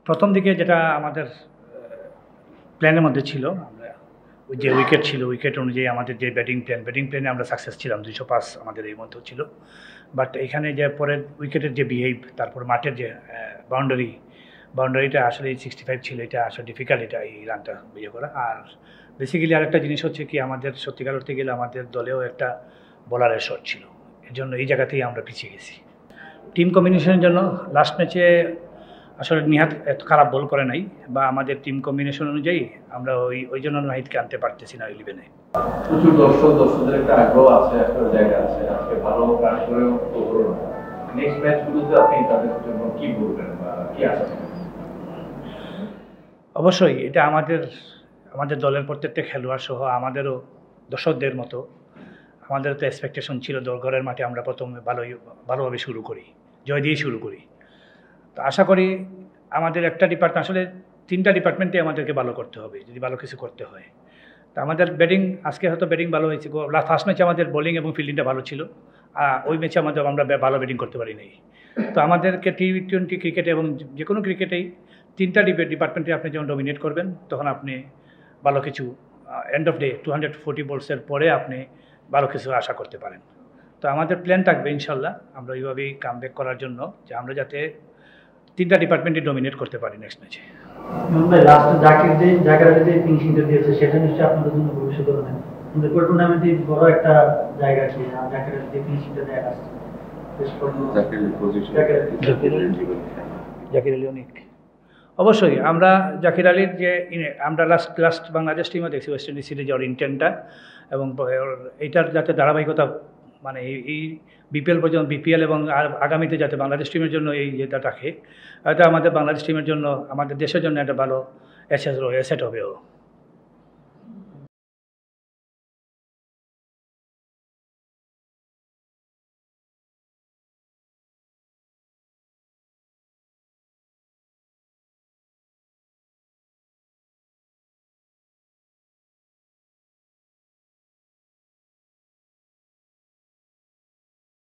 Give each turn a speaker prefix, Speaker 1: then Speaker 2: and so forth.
Speaker 1: প্রথম দিকে যেটা আমাদের প্ল্যানের মধ্যে ছিল, আমরা ওই যে উইকেট ছিল, উইকেট অনুযায়ী আমাদের যে ব্যাটিং প্ল্যানে আমরা সাকসেস ছিলাম, 205 আমাদের এই মধ্যেও ছিল। বাট এখানে যে পরের উইকেটের যে বিহেভ, তারপর মাঠের যে বাউন্ডারিটা আসলে 65 ছিল, এটা আসলে ডিফিকাল্ট, এটা এই রানটা ইয়ে করা। আর বেসিক্যালি আরেকটা জিনিস হচ্ছে কি, আমাদের সত্যিকার করতে গেলে আমাদের দলেও একটা বোলারের শট ছিল, এর জন্য এই জায়গাতেই আমরা পিছিয়ে গেছি। টিম কম্বিনেশনের জন্য লাস্ট ম্যাচে আসলে নিহাত এত খারাপ বল করে নাই, বা আমাদের টিম কম্বিনেশন অনুযায়ী আমরা ওই জন্য নাহিদকে আনতে পারতেছি না 11-এ।
Speaker 2: প্রচুর দর্শকদের একটা আগ্রহ আছে, একটা জায়গা আছে, আজকে ভালো কাজ করেও তো করো না। নেক্সট ম্যাচগুলোতে আপনি তাদের জন্য কি বলবেন বা কি আশা করেন?
Speaker 1: অবশ্যই এটা আমাদের দলের প্রত্যেকটা খেলোয়াড় সহ আমাদেরও দর্শকদের মতো আমাদেরও তো এক্সপেকটেশন ছিল, ঘরের মাঠে আমরা প্রথমে ভালোভাবে শুরু করি, জয় দিয়ে শুরু করি। তো আশা করি আমাদের একটা ডিপার্টমেন্ট, আসলে 3টা ডিপার্টমেন্টে আমাদেরকে ভালো করতে হবে যদি ভালো কিছু করতে হয়। তো আমাদের আজকে হয়তো ব্যাটিং ভালো হয়েছে, ফার্স্ট ম্যাচে আমাদের বোলিং এবং ফিল্ডিংটা ভালো ছিল, ওই ম্যাচে আমরা ভালো ব্যাটিং করতে পারি নাই। তো আমাদেরকে T20 ক্রিকেটে এবং যে কোনো ক্রিকেটেই 3টা ডিপার্টমেন্টে আপনি যখন ডমিনেট করবেন, তখন আপনি ভালো কিছু এন্ড অফ ডে 240 বলসের পরে আপনি ভালো কিছু আশা করতে পারেন। তো আমাদের প্ল্যান থাকবে ইনশাল্লাহ আমরা ওইভাবেই কামব্যাক করার জন্য, যে আমরা যাতে 3টা ডিপার্টমেন্টে ডমিনেট করতে পারি নেক্সট ম্যাচে।
Speaker 3: জাকির আলী যে ফিনিশিংটা দিয়েছে সেটা নিশ্চয়ই আপনাদের জন্য ভবিষ্যৎ অনেক টুর্নামেন্টে বড় একটা জায়গা আছে, জাকির আলী যে ফিনিশিংটা দেয়া আছে।
Speaker 1: জাকির আলী অনেক, অবশ্যই আমরা জাকির আলীর যে আমরা লাস্ট বাংলাদেশ টিমও দেখছি ওয়েস্ট ইন্ডিজ সিরিজে ওর ইন্টেন্টটা, এবং এইটার যাতে ধারাবাহিকতা, মানে এই বিপিএল এবং আগামীতে যাতে বাংলাদেশ টিমের জন্য এই যেটা রাখে, এটা আমাদের বাংলাদেশ টিমের জন্য, আমাদের দেশের জন্য একটা ভালো অ্যাসেট হবে ও।